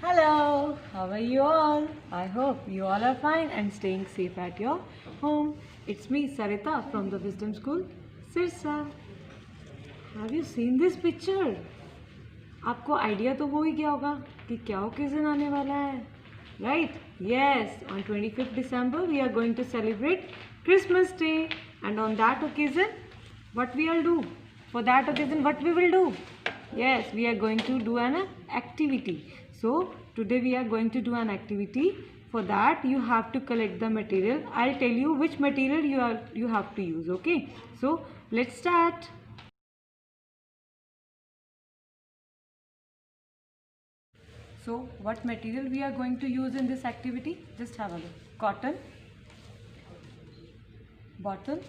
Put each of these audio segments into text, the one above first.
Hello, how are you all? I hope you all are fine and staying safe at your home. It's me, Sarita from the Wisdom School, Sirsa. Have you seen this picture? आपको idea तो हो ही गया होगा कि क्या occasion आने वाला है, right? Yes, on 25th December we are going to celebrate Christmas Day, and on that occasion, what we will do? For that occasion, what we will do? Yes, we are going to do an activity. So today we are going to do an activity. For that you have to collect the material. I'll tell you which material you have to use. Okay, so let's start. So what material we are going to use in this activity? Just have a look. Cotton, bottle,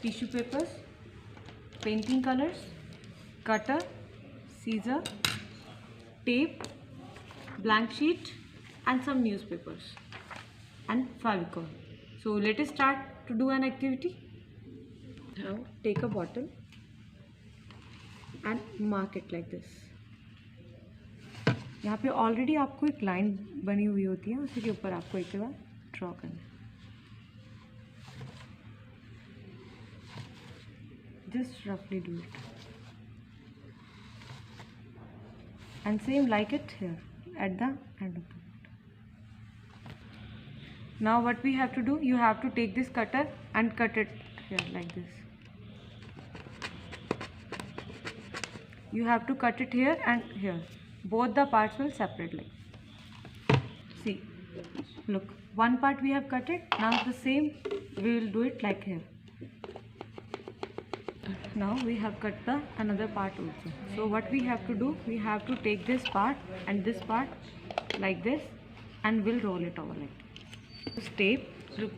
tissue papers, painting colors, cutter, scissor, tape, blank sheet and some newspapers and Favicol. So let us start to do an activity. Now take a bottle and mark it like this. यहाँ पे already आपको एक line बनी हुई होती है, उसी के ऊपर आपको एक बार ड्रॉ करना है. Just roughly do it. And same like it here at the end of the bottle. Now what we have to do, you have to take this cutter and cut it here like this. You have to cut it here and here. Both the parts will separate like. See, look, one part we have cut it. Now the same we will do it like here. Now we have cut the another part also. So what we have to do, we have to take this part and this part like this and we'll roll it over like this. Tape. Look.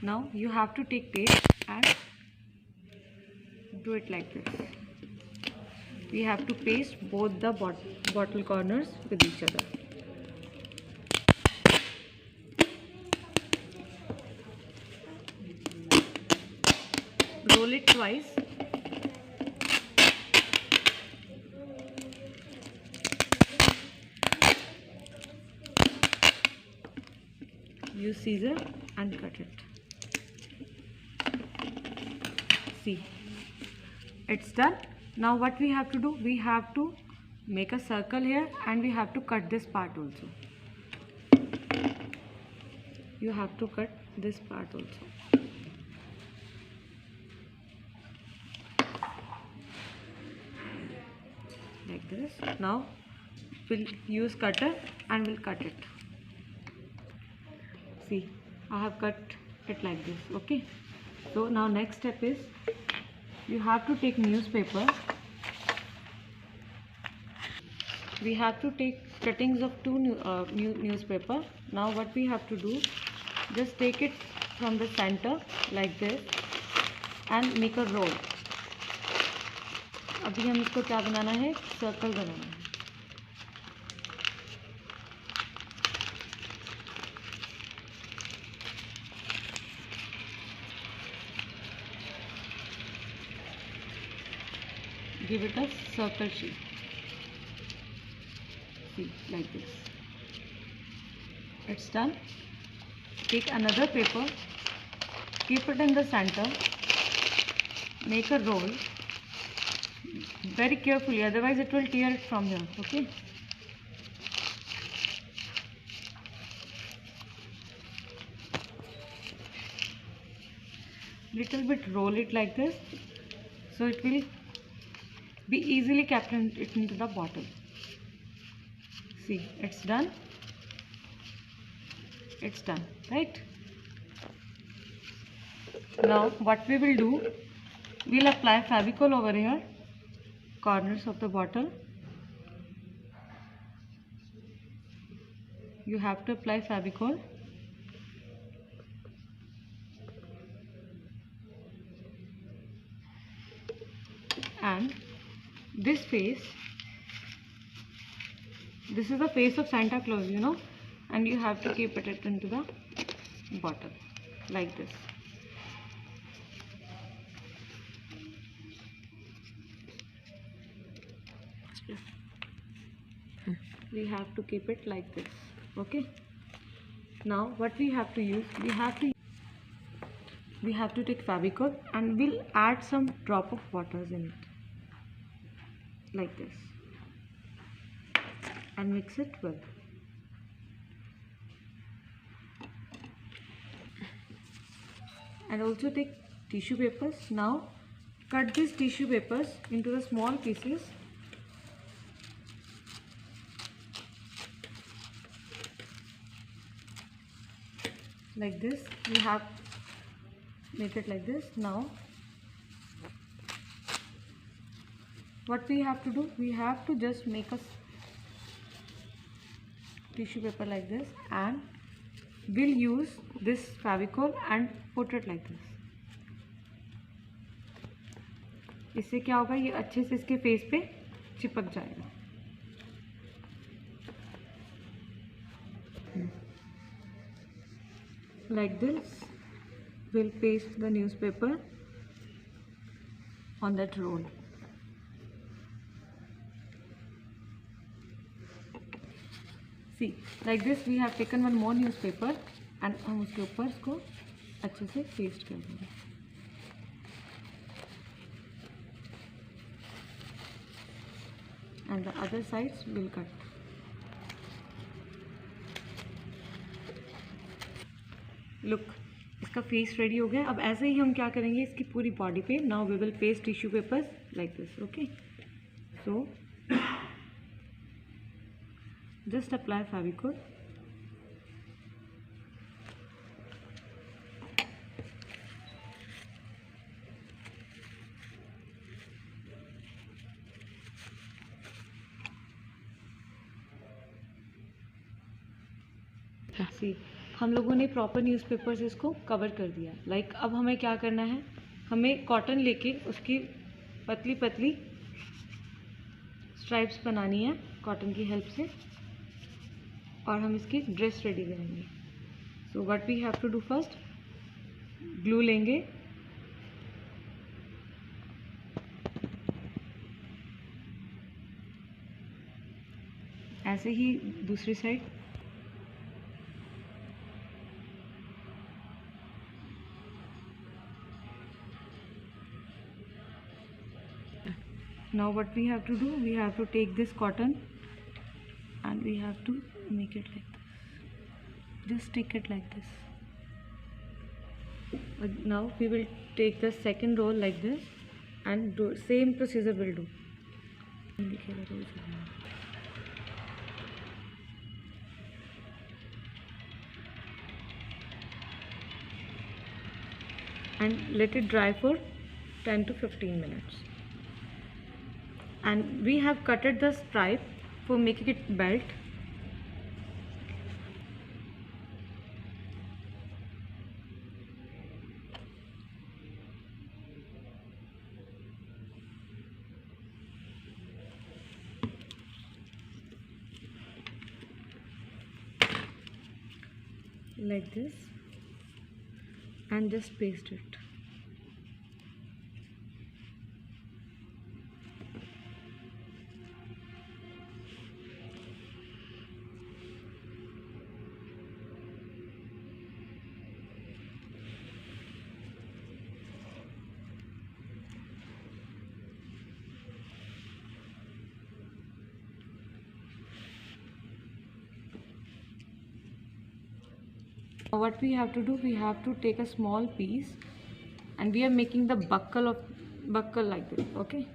Now you have to take tape and do it like this. We have to paste both the bottle corners with each other. Roll it twice. Use scissor and cut it. See, it's done. Now what we have to do, we have to make a circle here and we have to cut this part also. You have to cut this part also. Like this. Now we'll use cutter and we'll cut it. See, I have cut it like this. Okay. So now next step is, you have to take newspaper. We have to take cuttings of two newspaper. Now what we have to do, just take it from the center like this and make a roll. अभी हम इसको क्या बनाना है, circle बनाना है. Give it a circle shape. See, like this. It's done. Take another paper, keep it in the center, make a roll very carefully, otherwise it will tear it from here. Okay. Little bit roll it like this, so it will be easily captured into the bottle. See, it's done. It's done, right? Now what we will do, we'll apply Favicol over here, corners of the bottle. You have to apply Favicol. And this face, this is the face of Santa Claus, you know, and you have to keep it into the bottle like this. we have to keep it like this. Okay, now what we have to use, we have to take Fevicol and we'll add some drop of waters in it like this and mix it well. And also take tissue papers. Now cut these tissue papers into the small pieces like this. We have make it like this. Now what we have to do, we have to just make a tissue paper like this and we'll use this Fevicol and put it like this. इससे क्या होगा, ये अच्छे से इसके face पे चिपक जाएगा. Like this, we'll paste the newspaper on that roll. See, like this we have taken one more newspaper and हम उसके ऊपर इसको अच्छे से paste कर देंगे. And the other sides will cut. Look, इसका फेस रेडी हो गया. अब ऐसे ही हम क्या करेंगे इसकी पूरी बॉडी पे. Now we will paste tissue papers like this. Okay, so just apply Fevicol. See, हम लोगों ने प्रॉपर न्यूज़पेपर से इसको कवर कर दिया. लाइक अब हमें क्या करना है, हमें कॉटन लेके उसकी पतली पतली स्ट्राइप्स बनानी है कॉटन की हेल्प से और हम इसकी ड्रेस रेडी करेंगे. So what we have to do, first glue लेंगे, ऐसे ही दूसरी side. Now what we have to do, we have to take this cotton and we have to make it like this. Just stick it like this. Now we will take the second roll like this and do same procedure will do. And let it dry for 10 to 15 minutes. And we have cutted the stripe for making it belt. Like this and just paste it. What we have to do, we have to take a small piece and we are making the buckle like this. Okay,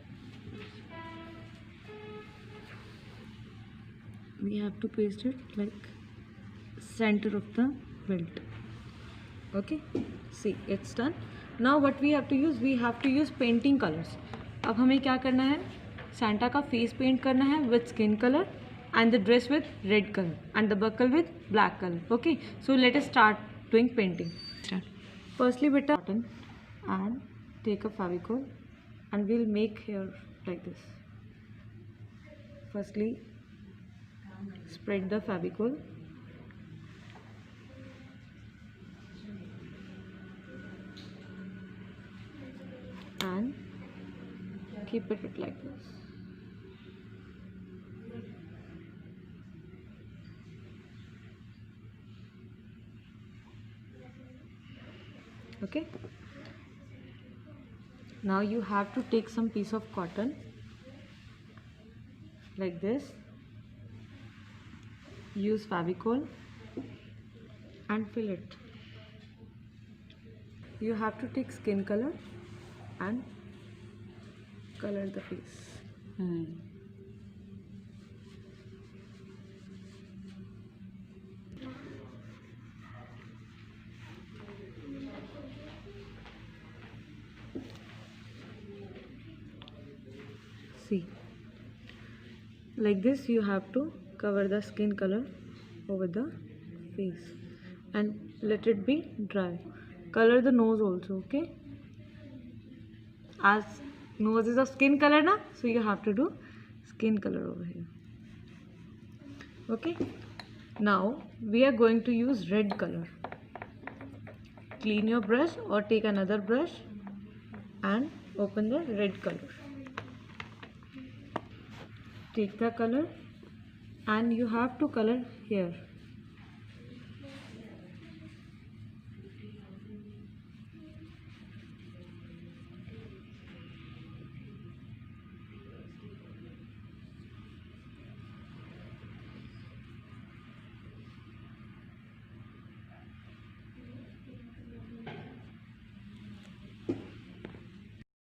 we have to paste it like center of the belt. Okay, see, it's done. Now what we have to use, we have to use painting colors. अब हमें क्या करना है, Santa का face paint करना है with skin color and the dress with red color and the buckle with black color. Okay, so let us start doing painting. Firstly, beta cotton and take a Fevicol and we'll make here like this. Firstly, spread the Fevicol and keep it like this. Okay. Now you have to take some piece of cotton like this. Use Fevicol and fill it. You have to take skin color and color the face. See, like this you have to cover the skin color over the face and let it be dry. Color the nose also, okay? As nose is of skin color na, so you have to do skin color over here. Okay, now we are going to use red color. Clean your brush or take another brush and open the red color. Take the color and you have to color here.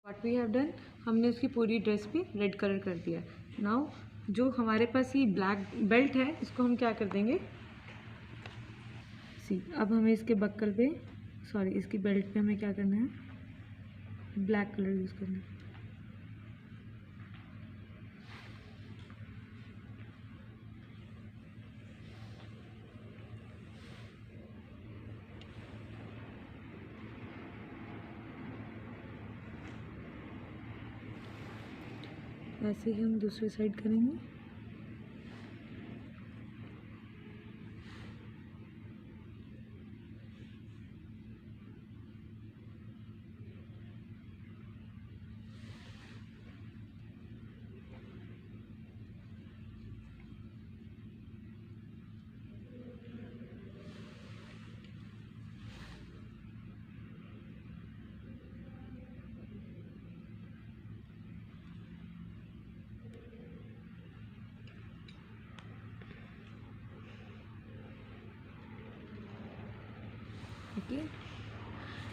What we have done, हमने उसकी पूरी dress पे red colour कर दिया. Now जो हमारे पास ये black belt है इसको हम क्या कर देंगे. सी, अब हमें इसके बक्कल पे इसकी बेल्ट पे हमें क्या करना है, ब्लैक कलर यूज़ करना है. ऐसे ही हम दूसरी साइड करेंगे.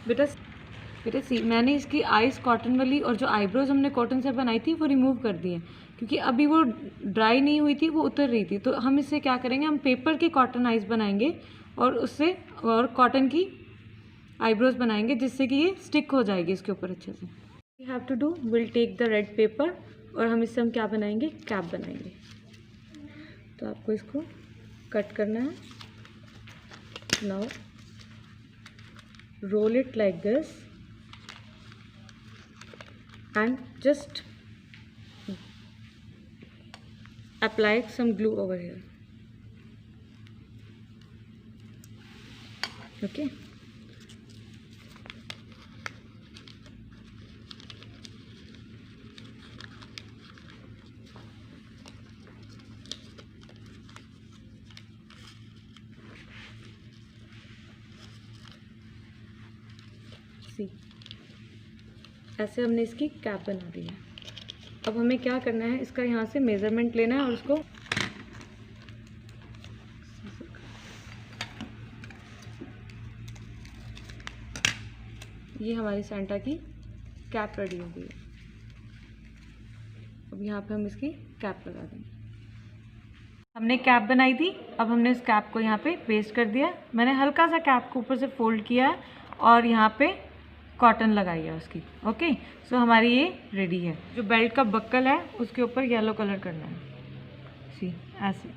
बेटा सी, मैंने इसकी आईज कॉटन वाली और जो आईब्रोज हमने कॉटन से बनाई थी वो रिमूव कर दी है क्योंकि अभी वो ड्राई नहीं हुई थी, वो उतर रही थी. तो हम इससे क्या करेंगे, हम पेपर की कॉटन आईज बनाएंगे और उससे और कॉटन की आईब्रोज बनाएंगे जिससे कि ये स्टिक हो जाएगी इसके ऊपर अच्छे से. We have to do, will take the red paper और हम इससे हम क्या बनाएंगे, कैप बनाएंगे. तो आपको इसको कट करना है. Now roll it like this and just apply some glue over here. Okay. ऐसे हमने इसकी कैप बना दी है. अब हमें क्या करना है, इसका यहाँ से मेज़रमेंट लेना है और उसको ये हमारी सेंटा की कैप रेडी हो गई है. अब यहाँ पे हम इसकी कैप लगा देंगे. हमने कैप बनाई थी, अब हमने इस कैप को यहाँ पे पेस्ट कर दिया. मैंने हल्का सा कैप को ऊपर से फोल्ड किया है और यहाँ पे कॉटन लगाई है उसकी. ओके, सो हमारी ये रेडी है. जो बेल्ट का बक्कल है उसके ऊपर येलो कलर करना है. सी, ऐसे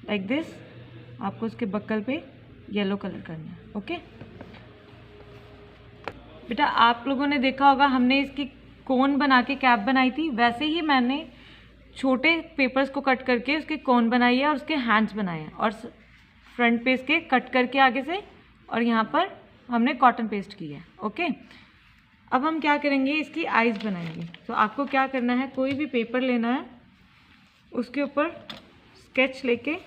लाइक दिस आपको उसके बक्कल पे येलो कलर करना है. ओके बेटा, आप लोगों ने देखा होगा हमने इसकी कोन बना के कैप बनाई थी, वैसे ही मैंने छोटे पेपर्स को कट करके उसके कोन बनाई है और उसके हैंड्स बनाए हैं और फ्रंट पे इसके कट करके आगे से और यहाँ पर हमने कॉटन पेस्ट की है. ओके, अब हम क्या करेंगे, इसकी आईज बनाएंगे. तो आपको क्या करना है, कोई भी पेपर लेना है, उसके ऊपर स्केच लेके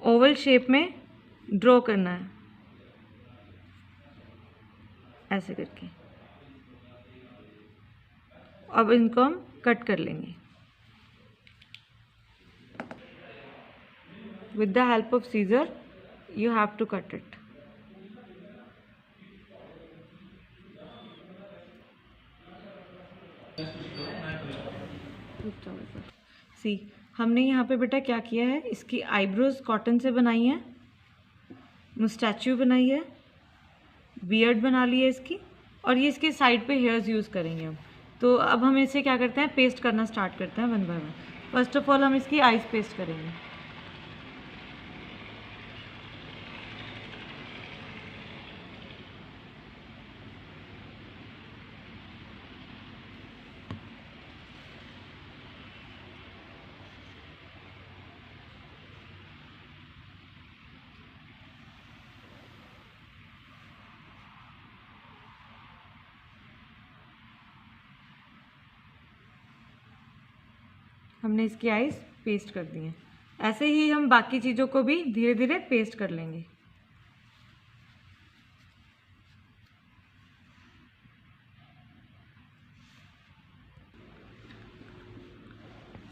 ओवल शेप में ड्रॉ करना है. ऐसे करके। अब इनको हम कट कर लेंगे with the help of scissor. You have to cut it. सी, हमने यहाँ पे बेटा क्या किया है, इसकी आईब्रोज कॉटन से बनाई है, मुस्टैच्यू बनाई है, बियर्ड बना ली है इसकी, और ये इसके साइड पे हेयर्स यूज़ करेंगे हम। तो अब हम इसे क्या करते हैं, पेस्ट करना स्टार्ट करते हैं one by one. First of all हम इसकी आईज पेस्ट करेंगे। हमने इसकी आईज पेस्ट कर दी हैं। ऐसे ही हम बाकी चीज़ों को भी धीरे धीरे पेस्ट कर लेंगे।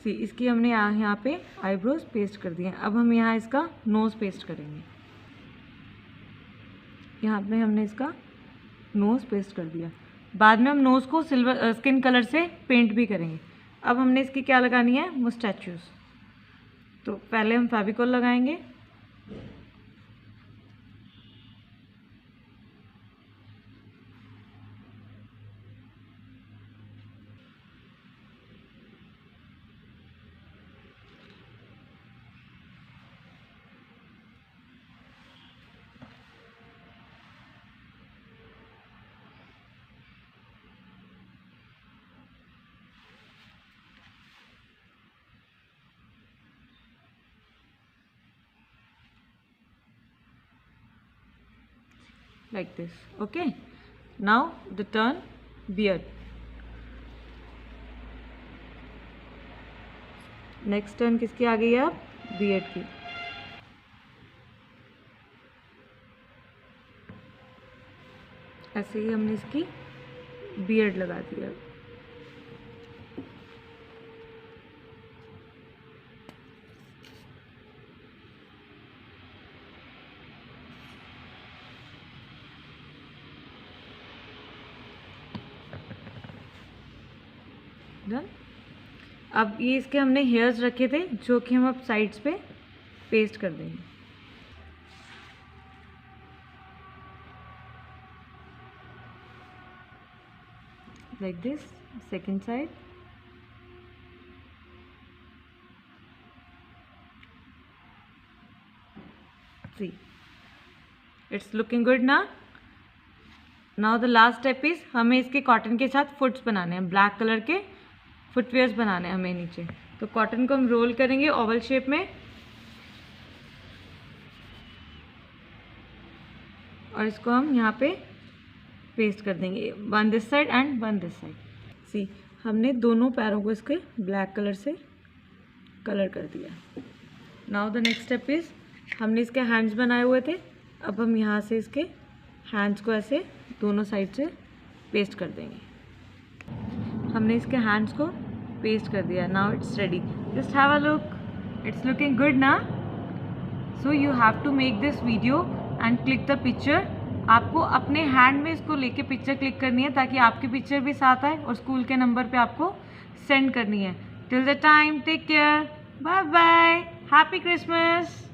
सी, इसकी हमने यहाँ पे आईब्रोज पेस्ट कर दिए हैं। अब हम यहाँ इसका नोज़ पेस्ट करेंगे। यहाँ पे हमने इसका नोज़ पेस्ट कर दिया। बाद में हम नोज़ को सिल्वर स्किन कलर से पेंट भी करेंगे। अब हमने इसकी क्या लगानी है, मुस्टैच्यूज। तो पहले हम फेविकॉल लगाएंगे, like this. Okay, now the turn beard. Next turn किसकी आ गई है, अब बियर्ड की। ऐसे ही हमने इसकी बियर्ड लगा दिया। डन। अब ये इसके हमने हेयर्स रखे थे जो कि हम अब साइड्स पे पेस्ट कर देंगे। Like this, second side. See, it's looking good ना। Now the last step is, हमें इसके कॉटन के साथ फुट्स बनाने हैं, ब्लैक कलर के फुटवेयर्स बनाने हैं हमें नीचे। तो कॉटन को हम रोल करेंगे ओवल शेप में और इसको हम यहाँ पे पेस्ट कर देंगे, one this side and one this side. See, हमने दोनों पैरों को इसके ब्लैक कलर से कलर कर दिया। Now the next step is, हमने इसके हैंड्स बनाए हुए थे, अब हम यहाँ से इसके हैंड्स को ऐसे दोनों साइड से पेस्ट कर देंगे। हमने इसके हैंड्स को पेस्ट कर दिया। Now it's ready, just have a look, it's looking good ना। So you have to make this video and click the picture. आपको अपने हैंड में इसको लेके पिक्चर क्लिक करनी है ताकि आपकी पिक्चर भी साथ आए और स्कूल के नंबर पे आपको सेंड करनी है। Till the time, take care, bye bye, happy Christmas.